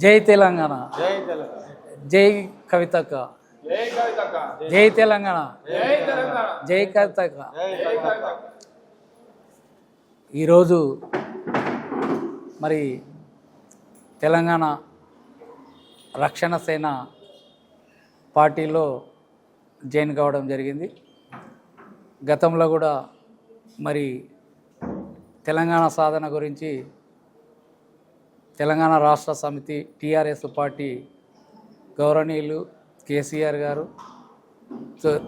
జై తెలంగాణ, జై తెలంగాణ, జై కవితక్క, జై కవితక్క, జై తెలంగాణ, జై తెలంగాణ, జై కవితక్క. జై కవితక్క. ఈరోజు మరి తెలంగాణ రక్షణ సేన పార్టీలో జాయిన్ కావడం జరిగింది. గతంలో కూడా మరి తెలంగాణ సాధన గురించి తెలంగాణ రాష్ట్ర సమితి టీఆర్ఎస్ పార్టీ గౌరవనీయులు కేసీఆర్ గారు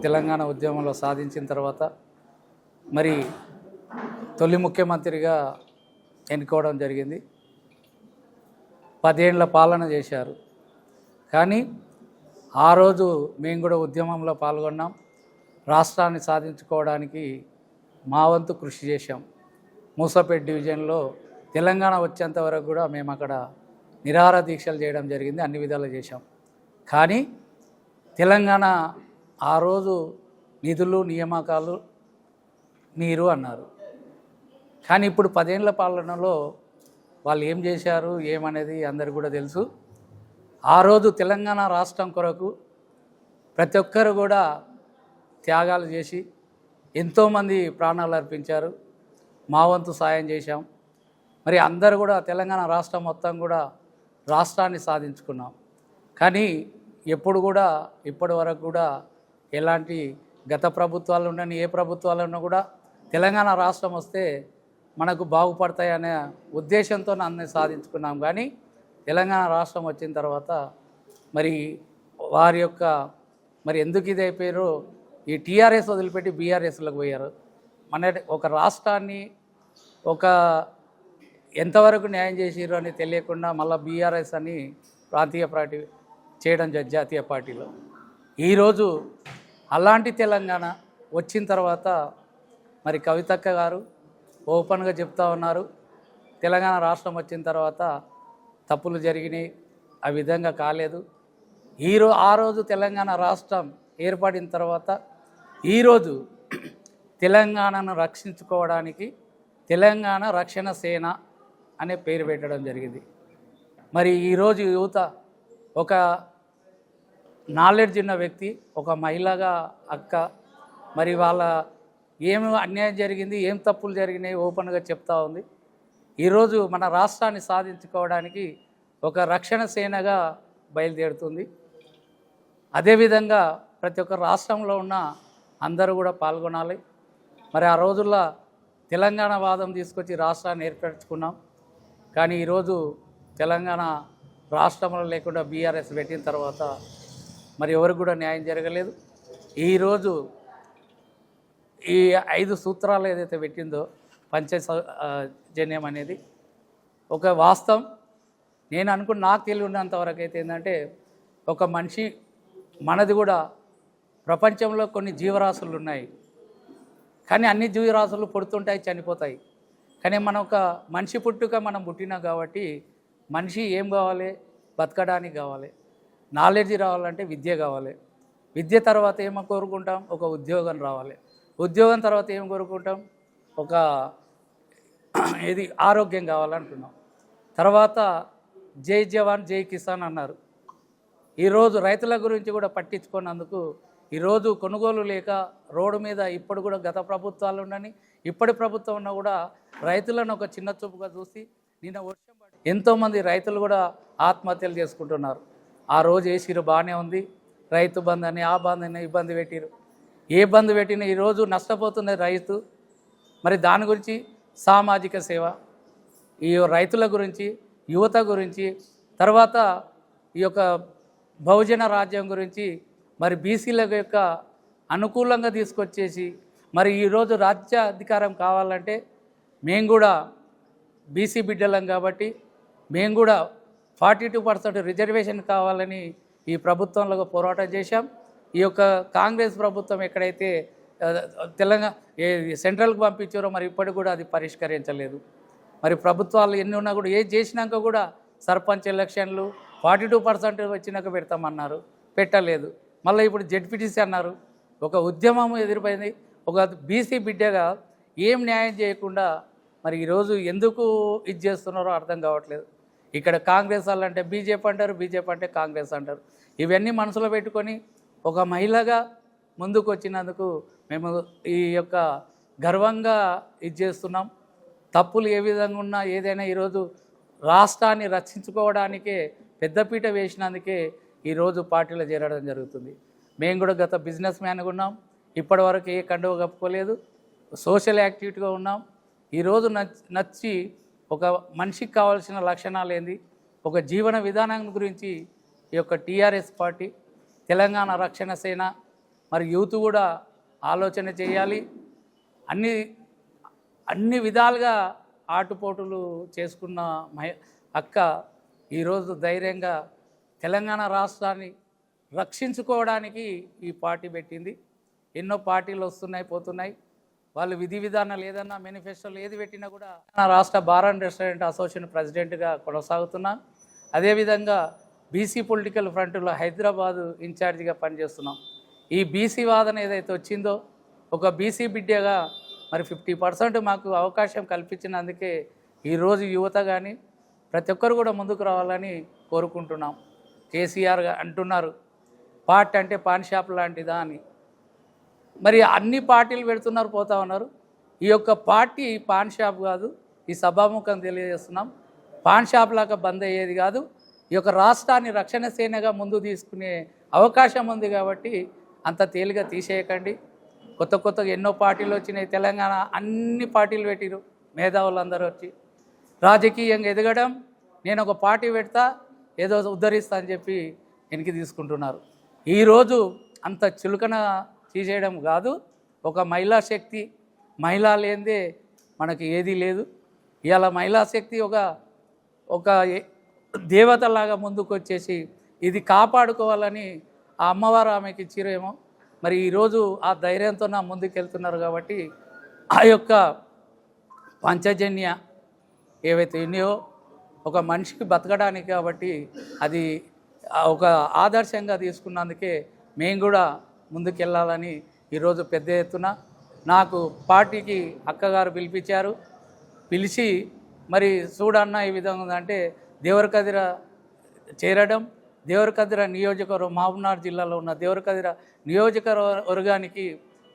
తెలంగాణ ఉద్యమంలో సాధించిన తర్వాత మరి తొలి ముఖ్యమంత్రిగా ఎన్నుకోవడం జరిగింది. 10 ఏళ్ల పాలన చేశారు. కానీ ఆ రోజు మేము కూడా ఉద్యమంలో పాల్గొన్నాం. రాష్ట్రాన్ని సాధించుకోవడానికి మా వంతు కృషి చేశాం. మూసాపేట్ డివిజన్లో తెలంగాణ వచ్చేంత వరకు కూడా మేము అక్కడ నిరాహార దీక్షలు చేయడం జరిగింది. అన్ని విధాలు చేశాం. కానీ తెలంగాణ ఆ రోజు నిధులు నియామకాలు నీరు అన్నారు. కానీ ఇప్పుడు 10 ఏళ్ల పాలనలో వాళ్ళు ఏం చేశారు ఏమనేది అందరికీ కూడా తెలుసు. ఆ రోజు తెలంగాణ రాష్ట్రం కొరకు ప్రతి ఒక్కరు కూడా త్యాగాలు చేసి ఎంతోమంది ప్రాణాలు అర్పించారు. మా వంతు సాయం చేశాం. మరి అందరూ కూడా తెలంగాణ రాష్ట్రం మొత్తం కూడా రాష్ట్రాన్ని సాధించుకున్నాం. కానీ ఎప్పుడు కూడా ఇప్పటి వరకు కూడా ఎలాంటి గత ప్రభుత్వాలు ఉండని ఏ ప్రభుత్వాలు ఉన్నా కూడా తెలంగాణ రాష్ట్రం వస్తే మనకు బాగుపడతాయనే ఉద్దేశంతో అన్నీ సాధించుకున్నాం. కానీ తెలంగాణ రాష్ట్రం వచ్చిన తర్వాత మరి వారి యొక్క మరి ఎందుకు ఇది అయిపోయారో ఈ టీఆర్ఎస్ వదిలిపెట్టి బీఆర్ఎస్లోకి పోయారు. మన ఒక రాష్ట్రాన్ని ఒక ఎంతవరకు న్యాయం చేసిర్రు అని తెలియకుండా మళ్ళీ బీఆర్ఎస్ అని ప్రాంతీయ పార్టీ చేయడం జాతీయ పార్టీలో. ఈరోజు అలాంటి తెలంగాణ వచ్చిన తర్వాత మరి కవితక్క గారు ఓపెన్గా చెప్తా ఉన్నారు, తెలంగాణ రాష్ట్రం వచ్చిన తర్వాత తప్పులు జరిగినాయి, ఆ విధంగా కాలేదు. ఆ రోజు తెలంగాణ రాష్ట్రం ఏర్పడిన తర్వాత ఈరోజు తెలంగాణను రక్షించుకోవడానికి తెలంగాణ రక్షణ సేన అనే పేరు పెట్టడం జరిగింది. మరి ఈరోజు యువత ఒక నాలెడ్జ్ ఉన్న వ్యక్తి, ఒక మహిళగా అక్క మరి వాళ్ళ ఏమి అన్యాయం జరిగింది, ఏం తప్పులు జరిగినాయి ఓపెన్గా చెప్తా ఉంది. ఈరోజు మన రాష్ట్రాన్ని సాధించుకోవడానికి ఒక రక్షణ సేనగా బయలుదేరుతుంది. అదేవిధంగా ప్రతి ఒక్క రాష్ట్రంలో ఉన్న అందరూ కూడా పాల్గొనాలి. మరి ఆ రోజుల్లో తెలంగాణ వాదం తీసుకొచ్చి రాష్ట్రాన్ని ఏర్పరచుకున్నాం. కానీ ఈరోజు తెలంగాణ రాష్ట్రంలో లేకుండా బీఆర్ఎస్ పెట్టిన తర్వాత మరి ఎవరికి కూడా న్యాయం జరగలేదు. ఈరోజు ఈ 5 సూత్రాలు ఏదైతే పెట్టిందో పంచజన్యం అనేది ఒక వాస్తవం. నేను అనుకున్న నాకు తెలివి ఉన్నంతవరకు అయితే ఏంటంటే ఒక మనిషి మనది కూడా ప్రపంచంలో కొన్ని జీవరాశులు ఉన్నాయి. కానీ అన్ని జీవరాశులు పుడుతుంటాయి, చనిపోతాయి. కానీ మనం ఒక మనిషి పుట్టుక మనం పుట్టినాం కాబట్టి మనిషి ఏం కావాలి, బతకడానికి కావాలి. నాలెడ్జ్ రావాలంటే విద్య కావాలి. విద్య తర్వాత ఏమో కోరుకుంటాం, ఒక ఉద్యోగం రావాలి. ఉద్యోగం తర్వాత ఏం కోరుకుంటాం, ఒక ఆరోగ్యం కావాలంటున్నాం. తర్వాత జై జవాన్ జై కిసాన్ అన్నారు. ఈరోజు రైతుల గురించి కూడా పట్టించుకున్నందుకు ఈరోజు కొనుగోలు లేక రోడ్డు మీద ఇప్పుడు కూడా గత ప్రభుత్వాలు ఉండని ఇప్పటి ప్రభుత్వం ఉన్నా కూడా రైతులను ఒక చిన్న చూపుగా చూసి నిన్న వర్షం పడి ఎంతోమంది రైతులు కూడా ఆత్మహత్యలు చేసుకుంటున్నారు. ఆ రోజు వేసిరు బాగానే ఉంది, రైతు బంధు అని ఆ బంధు అని ఇబ్బంది పెట్టిరు. ఏ బంధు పెట్టినా ఈరోజు నష్టపోతుంది రైతు. మరి దాని గురించి సామాజిక సేవ, ఈ రైతుల గురించి, యువత గురించి, తర్వాత ఈ యొక్క బహుజన రాజ్యం గురించి మరి బీసీల యొక్క అనుకూలంగా తీసుకొచ్చేసి మరి ఈరోజు రాజ్యాధికారం కావాలంటే మేము కూడా బీసీ బిడ్డలం కాబట్టి మేము కూడా 42% రిజర్వేషన్ కావాలని ఈ ప్రభుత్వంలో పోరాటం చేశాం. ఈ యొక్క కాంగ్రెస్ ప్రభుత్వం ఎక్కడైతే తెలంగాణ సెంట్రల్కి పంపించారో మరి ఇప్పటికి కూడా అది పరిష్కరించలేదు. మరి ప్రభుత్వాలు ఎన్ని ఉన్నా కూడా ఏది చేసినాక కూడా సర్పంచ్ ఎలక్షన్లు 42% వచ్చినాక పెడతామన్నారు, పెట్టలేదు. మళ్ళీ ఇప్పుడు జెడ్పీటీసీ అన్నారు. ఒక ఉద్యమం ఎదురుపోయింది. ఒక బీసీ బిడ్డగా ఏం న్యాయం చేయకుండా మరి ఈరోజు ఎందుకు ఇది చేస్తున్నారో అర్థం కావట్లేదు. ఇక్కడ కాంగ్రెస్ వాళ్ళు అంటే బీజేపీ అంటారు, బీజేపీ అంటే కాంగ్రెస్ అంటారు. ఇవన్నీ మనసులో పెట్టుకొని ఒక మహిళగా ముందుకు వచ్చినందుకు మేము ఈ యొక్క గర్వంగా ఇది చేస్తున్నాం. తప్పులు ఏ విధంగా ఉన్నా ఏదైనా ఈరోజు రాష్ట్రాన్ని రక్షించుకోవడానికే పెద్దపీట వేసినందుకే ఈరోజు పార్టీలో చేరడం జరుగుతుంది. మేము కూడా గత బిజినెస్ మ్యాన్గా ఉన్నాం, ఇప్పటివరకు ఏ కండువ కప్పుకోలేదు, సోషల్ యాక్టివిటీగా ఉన్నాం. ఈరోజు నచ్చి ఒక మనిషికి కావాల్సిన లక్షణాలు ఏంది, ఒక జీవన విధానం గురించి ఈ యొక్క టీఆర్ఎస్ పార్టీ, తెలంగాణ రక్షణ సేన మరి యూత్ కూడా ఆలోచన చేయాలి. అన్ని విధాలుగా ఆటుపోటులు చేసుకున్న అక్క ఈరోజు ధైర్యంగా తెలంగాణ రాష్ట్రాన్ని రక్షించుకోవడానికి ఈ పార్టీ పెట్టింది. ఎన్నో పార్టీలు వస్తున్నాయి పోతున్నాయి, వాళ్ళు విధి విధానాలు ఏదన్నా మేనిఫెస్టోలు ఏది పెట్టినా కూడా రాష్ట్ర బార్ అండ్ రెస్టారెంట్ అసోసియేషన్ ప్రెసిడెంట్గా కొనసాగుతున్నాం. అదేవిధంగా బీసీ పొలిటికల్ ఫ్రంట్లో హైదరాబాదు ఇన్ఛార్జిగా పనిచేస్తున్నాం. ఈ బీసీ వాదన ఏదైతే వచ్చిందో ఒక బీసీ బిడ్డగా మరి 50% మాకు అవకాశం కల్పించినందుకే ఈరోజు యువత కానీ ప్రతి ఒక్కరు కూడా ముందుకు రావాలని కోరుకుంటున్నాం. కేసీఆర్ అంటున్నారు పార్టీ అంటే పాన్ షాప్ లాంటిదా అని. మరి అన్ని పార్టీలు పెడుతున్నారు, పోతా ఉన్నారు. ఈ యొక్క పార్టీ పాన్ షాప్ కాదు, ఈ సభాముఖం తెలియజేస్తున్నాం. పాన్ షాప్ లాగా బంద్ అయ్యేది కాదు. ఈ యొక్క రాష్ట్రాన్ని రక్షణ సేనగా ముందు తీసుకునే అవకాశం ఉంది కాబట్టి అంత తేలిగా తీసేయకండి. కొత్తగా ఎన్నో పార్టీలు వచ్చినాయి, తెలంగాణ అన్ని పార్టీలు పెట్టిరు, మేధావులందరూ వచ్చి రాజకీయంగా ఎదగడం, నేను ఒక పార్టీ పెడతా ఏదో ఉద్ధరిస్తా అని చెప్పి వెనక్కి తీసుకుంటున్నారు. ఈరోజు అంత చులకన తీసేయడం కాదు, ఒక మహిళా శక్తి, మహిళ లేనిదే మనకి ఏదీ లేదు. ఇవాళ మహిళా శక్తి ఒక దేవతలాగా ముందుకు వచ్చేసి ఇది కాపాడుకోవాలని ఆ అమ్మవారు ఆమెకి ఇచ్చిరేమో. మరి ఈరోజు ఆ ధైర్యంతో నా ముందుకు వెళ్తున్నారు కాబట్టి ఆ యొక్క పంచజన్య ఏవైతే ఉన్నాయో ఒక మనిషికి బతకడానికి కాబట్టి అది ఒక ఆదర్శంగా తీసుకున్నందుకే మేము కూడా ముందుకెళ్ళాలని ఈరోజు పెద్ద ఎత్తున నాకు పార్టీకి అక్కగారు పిలిపించారు. పిలిచి మరి చూడన్న ఈ విధంగా ఉందంటే దేవరకద్ర చేరడం, దేవరకద్ర నియోజకవర్గం మహబూబ్నగర్ జిల్లాలో ఉన్న దేవరకద్ర నియోజకవర్గానికి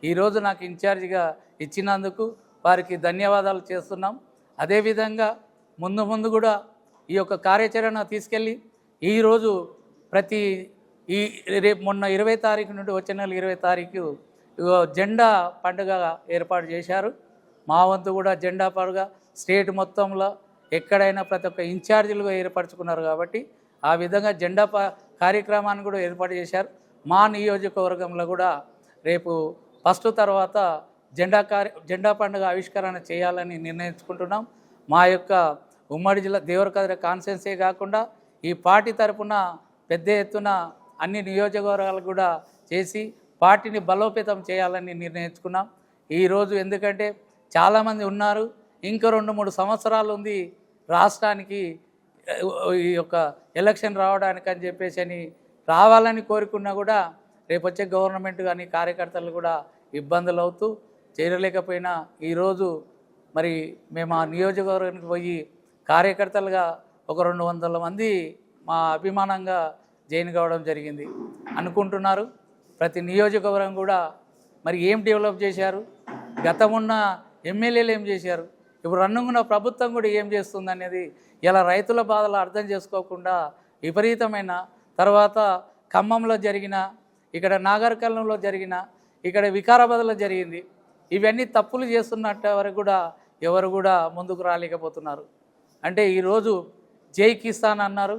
ఈరోజు నాకు ఇన్ఛార్జిగా ఇచ్చినందుకు వారికి ధన్యవాదాలు చేస్తున్నాం. అదేవిధంగా ముందు కూడా ఈ యొక్క కార్యాచరణ తీసుకెళ్ళి ఈరోజు రేపు మొన్న 20 తారీఖు నుండి వచ్చే నెల 20 తారీఖు జెండా పండుగ ఏర్పాటు చేశారు. మా వంతు కూడా జెండా పండుగ స్టేట్ మొత్తంలో ఎక్కడైనా ప్రతి ఒక్క ఇన్ఛార్జీలుగా ఏర్పరచుకున్నారు కాబట్టి ఆ విధంగా జెండా కార్యక్రమాన్ని కూడా ఏర్పాటు చేశారు. మా నియోజకవర్గంలో కూడా రేపు ఫస్ట్ తర్వాత జెండా పండుగ ఆవిష్కరణ చేయాలని నిర్ణయించుకుంటున్నాం. మా యొక్క ఉమ్మడి జిల్లా దేవరకద్ర కాన్స్టిట్యున్సీ కాకుండా ఈ పార్టీ తరఫున పెద్ద ఎత్తున అన్ని నియోజకవర్గాలు కూడా చేసి పార్టీని బలోపేతం చేయాలని నిర్ణయించుకున్నాం. ఈరోజు ఎందుకంటే చాలామంది ఉన్నారు, ఇంకా 2-3 సంవత్సరాలు ఉంది రాష్ట్రానికి ఈ యొక్క ఎలక్షన్ రావడానికి అని చెప్పేసి అని రావాలని కోరుకున్నా కూడా రేపు వచ్చే గవర్నమెంట్ కానీ కార్యకర్తలు కూడా ఇబ్బందులు అవుతూ చేరలేకపోయినా ఈరోజు మరి మేము ఆ నియోజకవర్గానికి పోయి కార్యకర్తలుగా ఒక 200 మంది మా అభిమానంగా జాయిన్ కావడం జరిగింది. అనుకుంటున్నారు ప్రతి నియోజకవర్గం కూడా మరి ఏం డెవలప్ చేశారు, గతమున్న ఎమ్మెల్యేలు ఏం చేశారు, ఇప్పుడు రన్నున్న ప్రభుత్వం కూడా ఏం చేస్తుంది అనేది ఇలా రైతుల బాధలు అర్థం చేసుకోకుండా విపరీతమైన తర్వాత ఖమ్మంలో జరిగిన, ఇక్కడ నాగర్కర్నూలులో జరిగిన, ఇక్కడ వికారాబాద్లో జరిగింది, ఇవన్నీ తప్పులు చేస్తున్నట్టు వరకు కూడా ఎవరు కూడా ముందుకు రాలేకపోతున్నారు. అంటే ఈరోజు జై కిసాన్ అన్నారు,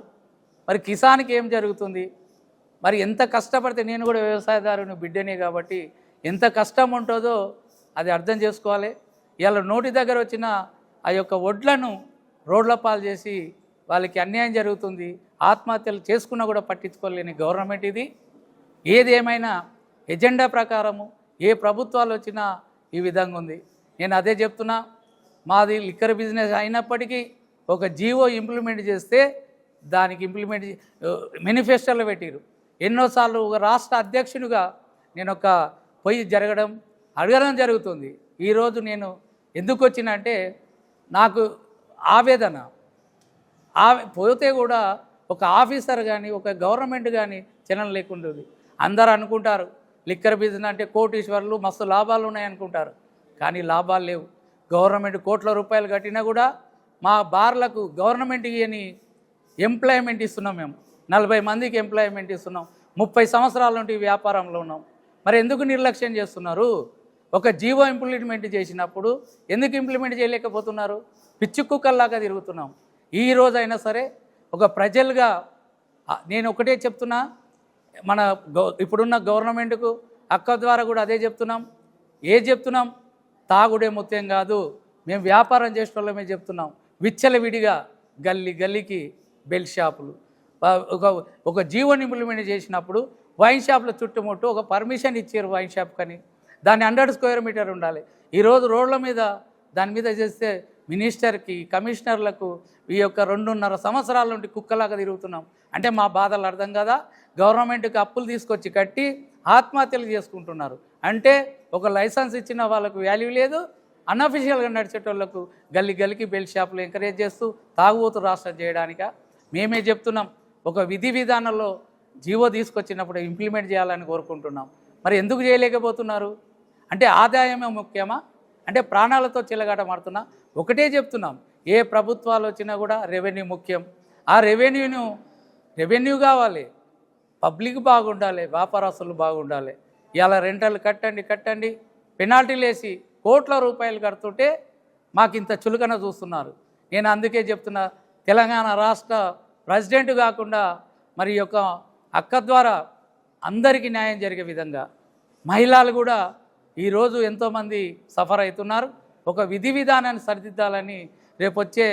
మరి కిసాన్కి ఏం జరుగుతుంది? మరి ఎంత కష్టపడితే, నేను కూడా వ్యవసాయదారుని బిడ్డనే కాబట్టి ఎంత కష్టం ఉంటుందో అది అర్థం చేసుకోవాలి. ఇలా నోటి దగ్గర వచ్చిన ఆ యొక్క వడ్లను రోడ్ల పాలు చేసి వాళ్ళకి అన్యాయం జరుగుతుంది. ఆత్మహత్యలు చేసుకున్నా కూడా పట్టించుకోలేని గవర్నమెంట్ ఇది. ఏది ఏమైనా ఎజెండా ప్రకారము ఏ ప్రభుత్వాలు వచ్చినా ఈ విధంగా ఉంది. నేను అదే చెప్తున్నా, మాది లిక్కర్ బిజినెస్ అయినప్పటికీ ఒక జీవో ఇంప్లిమెంట్ చేస్తే దానికి మేనిఫెస్టోలో పెట్టిరు. ఎన్నోసార్లు ఒక రాష్ట్ర అధ్యక్షునిగా నేను ఒక పోయి అడగడం జరుగుతుంది. ఈరోజు నేను ఎందుకు వచ్చినా అంటే నాకు ఆవేదన, పోతే కూడా ఒక ఆఫీసర్ కానీ ఒక గవర్నమెంట్ కానీ చలనం లేకుంటుంది. అందరూ అనుకుంటారు లిక్కర్ బిజినెస్ అంటే కోటీశ్వరులు మస్తు లాభాలు ఉన్నాయి అనుకుంటారు, కానీ లాభాలు లేవు. గవర్నమెంట్ కోట్ల రూపాయలు కట్టినా కూడా మా బార్లకు గవర్నమెంట్ ఇయని ఎంప్లాయ్మెంట్ ఇస్తున్నాం. మేము 40 మందికి ఎంప్లాయ్మెంట్ ఇస్తున్నాం. 30 సంవత్సరాల నుండి వ్యాపారంలో ఉన్నాం. మరి ఎందుకు నిర్లక్ష్యం చేస్తున్నారు? ఒక జీవో ఇంప్లిమెంట్ చేసినప్పుడు ఎందుకు ఇంప్లిమెంట్ చేయలేకపోతున్నారు? పిచ్చి కుక్కల్లాగా తిరుగుతున్నాం. ఈ రోజైనా సరే ఒక ప్రజలుగా నేను ఒకటే చెప్తున్నా, మన ఇప్పుడున్న గవర్నమెంట్కు అక్క ద్వారా కూడా అదే చెప్తున్నాం. చెప్తున్నాం, తాగుడే ముత్యం కాదు, మేము వ్యాపారం చేసే వాళ్ళమే చెప్తున్నాం. విచ్చలవిడిగా గల్లీ గల్లీకి బెల్ షాపులు ఒక జీవోని ఇంప్లిమెంట్ చేసినప్పుడు వైన్ షాపుల చుట్టుముట్టు ఒక పర్మిషన్ ఇచ్చారు వైన్ షాప్ కానీ, దాన్ని 100 స్క్వేర్ మీటర్ ఉండాలి. ఈరోజు రోడ్ల మీద దాని మీద చేస్తే మినిస్టర్కి కమిషనర్లకు ఈ యొక్క 2.5 సంవత్సరాల నుండి కుక్కలాగా తిరుగుతున్నాం. అంటే మా బాధలు అర్థం కదా. గవర్నమెంట్కి అప్పులు తీసుకొచ్చి కట్టి ఆత్మహత్యలు చేసుకుంటున్నారు. అంటే ఒక లైసెన్స్ ఇచ్చిన వాళ్ళకు వాల్యూ లేదు, అన్అఫిషియల్గా నడిచేటోళ్లకు గల్లీ గల్లీకి బెల్ షాపులు ఎంకరేజ్ చేస్తూ తాగుబోతు రాష్ట్రం చేయడానిక మేమే చెప్తున్నాం. ఒక విధి విధానంలో జీవో తీసుకొచ్చినప్పుడు ఇంప్లిమెంట్ చేయాలని కోరుకుంటున్నాం. మరి ఎందుకు చేయలేకపోతున్నారు? అంటే ఆదాయమే ముఖ్యమా? అంటే ప్రాణాలతో చిలగాటమాడుతున్నా? ఒకటే చెప్తున్నాం, ఏ ప్రభుత్వాలు వచ్చినా కూడా రెవెన్యూ ముఖ్యం. ఆ రెవెన్యూ కావాలి, పబ్లిక్ బాగుండాలి, వ్యాపారస్తులు బాగుండాలి. ఇలా రెంటలు కట్టండి పెనాల్టీలు వేసి కోట్ల రూపాయలు కడుతుంటే మాకు ఇంత చులకన చూస్తున్నారు. నేను అందుకే చెప్తున్నా, తెలంగాణ రాష్ట్ర ప్రెసిడెంట్ కాకుండా మరి యొక్క అక్క ద్వారా అందరికీ న్యాయం జరిగే విధంగా మహిళలు కూడా ఈరోజు ఎంతోమంది సఫర్ అవుతున్నారు. ఒక విధి విధానాన్ని సరిదిద్దాలని రేపొచ్చే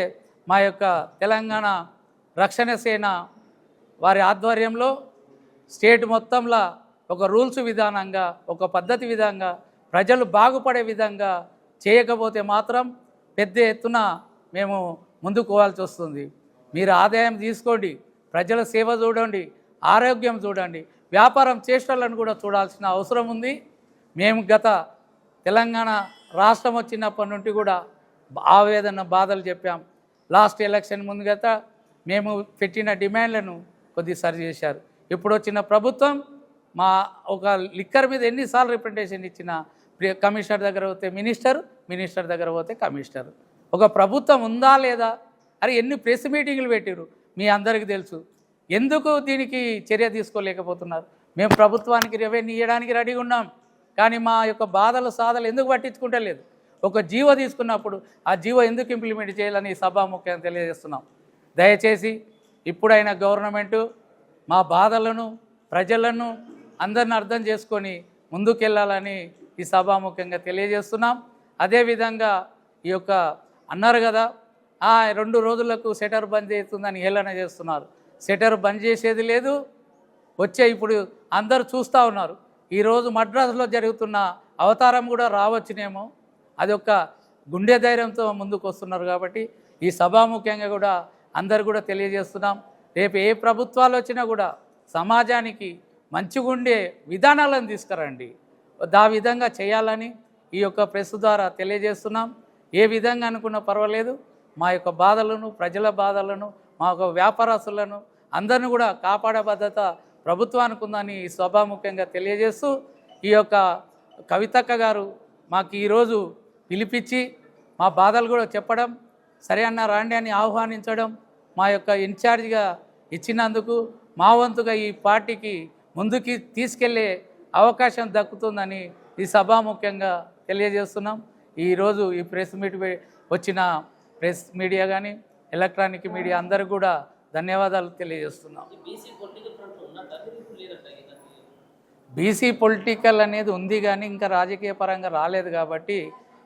మా యొక్క తెలంగాణ రక్షణ సేన వారి ఆధ్వర్యంలో స్టేట్ మొత్తంలో ఒక రూల్స్ విధానంగా ఒక పద్ధతి విధంగా ప్రజలు బాగుపడే విధంగా చేయకపోతే మాత్రం పెద్ద ఎత్తున మేము ముందుకు పోవాల్సి వస్తుంది. మీరు ఆదాయం తీసుకోండి, ప్రజల సేవ చూడండి, ఆరోగ్యం చూడండి, వ్యాపారం చేసేటోళ్ళని కూడా చూడాల్సిన అవసరం ఉంది. మేము గత తెలంగాణ రాష్ట్రం వచ్చినప్పటి నుండి కూడా ఆవేదన బాధలు చెప్పాం. లాస్ట్ ఎలక్షన్ ముందు గత మేము పెట్టిన డిమాండ్లను కొద్దిగా సరి చేశారు. ఇప్పుడు వచ్చిన ప్రభుత్వం మా ఒక లిక్కర్ మీద ఎన్నిసార్లు రిప్రజెంటేషన్ ఇచ్చినా కమిషనర్ దగ్గర పోతే మినిస్టర్ దగ్గర పోతే కమిషనర్. ఒక ప్రభుత్వం ఉందా లేదా? అరే ఎన్ని ప్రెస్ మీటింగ్లు పెట్టారు మీ అందరికీ తెలుసు. ఎందుకు దీనికి చర్య తీసుకోలేకపోతున్నారు? మేము ప్రభుత్వానికి రెవెన్యూ ఇవ్వడానికి రెడీగా ఉన్నాం, కానీ మా యొక్క బాధలు సాధలు ఎందుకు పట్టించుకుంటలేదు? ఒక జీవో తీసుకున్నప్పుడు ఆ జీవో ఎందుకు ఇంప్లిమెంట్ చేయాలని సభాముఖ్యంగా తెలియజేస్తున్నాం. దయచేసి ఇప్పుడైనా గవర్నమెంటు మా బాధలను ప్రజలను అందరిని అర్థం చేసుకొని ముందుకెళ్ళాలని ఈ సభాముఖ్యంగా తెలియజేస్తున్నాం. అదేవిధంగా ఈ యొక్క అన్నారు కదా 2 రోజులకు షట్టర్ బంద్ చేస్తుందని హేళన చేస్తున్నారు. షట్టర్ బంద్ చేసేది లేదు. ఇప్పుడు అందరూ చూస్తూ ఉన్నారు. ఈరోజు మద్రాసులో జరుగుతున్న అవతారం కూడా రావచ్చునేమో, అది ఒక గుండె ధైర్యంతో ముందుకు వస్తున్నారు. కాబట్టి ఈ సభాముఖ్యంగా కూడా అందరు కూడా తెలియజేస్తున్నాం, రేపు ఏ ప్రభుత్వాలు వచ్చినా కూడా సమాజానికి మంచిగుండే విధానాలను తీసుకురండి, ఆ విధంగా చేయాలని ఈ యొక్క ప్రెస్ ద్వారా తెలియజేస్తున్నాం. ఏ విధంగా అనుకున్నా పర్వాలేదు, మా యొక్క బాధలను ప్రజల బాధలను మా యొక్క వ్యాపారస్తులను అందరిని కూడా కాపాడే బాధ్యత ప్రభుత్వానికి ఉందని ఈ సభాముఖ్యంగా తెలియజేస్తూ, ఈ యొక్క కవితక్క గారు మాకు ఈరోజు పిలిపించి మా బాధలు కూడా చెప్పడం, సరే అన్న రాండి అని ఆహ్వానించడం, మా యొక్క ఇన్ఛార్జిగా ఇచ్చినందుకు మా వంతుగా ఈ పార్టీకి ముందుకి తీసుకెళ్లే అవకాశం దక్కుతుందని ఈ సభాముఖ్యంగా తెలియజేస్తున్నాం. ఈరోజు ఈ ప్రెస్ మీట్ వచ్చిన ప్రెస్ మీడియా కానీ ఎలక్ట్రానిక్ మీడియా అందరూ కూడా ధన్యవాదాలు తెలియజేస్తున్నాం. బీసీ పొలిటికల్ అనేది ఉంది కానీ ఇంకా రాజకీయ పరంగా రాలేదు. కాబట్టి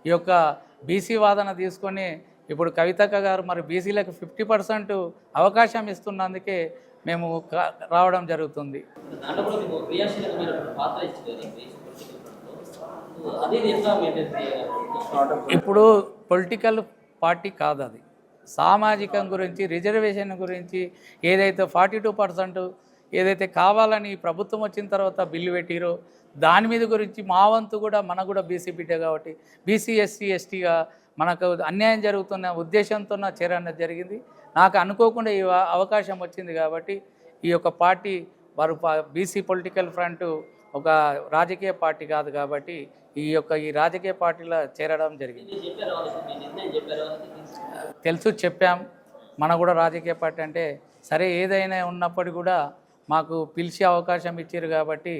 ఈ యొక్క బీసీ వాదన తీసుకొని ఇప్పుడు కవితక్క గారు మరి బీసీలకు 50% అవకాశం ఇస్తున్నందుకే మేము రావడం జరుగుతుంది. ఇప్పుడు పొలిటికల్ పార్టీ కాదు, అది సామాజికం గురించి రిజర్వేషన్ గురించి ఏదైతే 42% ఏదైతే కావాలని ప్రభుత్వం వచ్చిన తర్వాత బిల్లు పెట్టిరో దాని మీద గురించి మా వంతు కూడా మనకు కూడా బీసీ బిడ్డ కాబట్టి బీసీ ఎస్సీ ఎస్టీగా మనకు అన్యాయం జరుగుతున్న ఉద్దేశంతో చేరడం జరిగింది. నాకు అనుకోకుండా ఈ అవకాశం వచ్చింది కాబట్టి ఈ యొక్క పార్టీ వారు బీసీ పొలిటికల్ ఫ్రంట్ ఒక రాజకీయ పార్టీ కాదు కాబట్టి ఈ రాజకీయ పార్టీలో చేరడం జరిగింది. తెలుసు, చెప్పాం. మన కూడా రాజకీయ పార్టీ అంటే సరే ఏదైనా ఉన్నప్పటికీ కూడా మాకు పిలిచే అవకాశం ఇచ్చారు కాబట్టి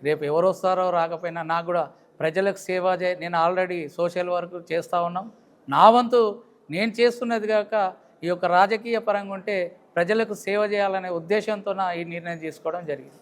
రేపు ఎవరు వస్తారో రాకపోయినా నాకు కూడా ప్రజలకు సేవ నేను ఆల్రెడీ సోషల్ వర్క్ చేస్తూ ఉన్నాం. నా వంతు నేను చేస్తున్నది కాక ఈ యొక్క రాజకీయ పరంగా ఉంటే ప్రజలకు సేవ చేయాలనే ఉద్దేశంతో ఈ నిర్ణయం తీసుకోవడం జరిగింది.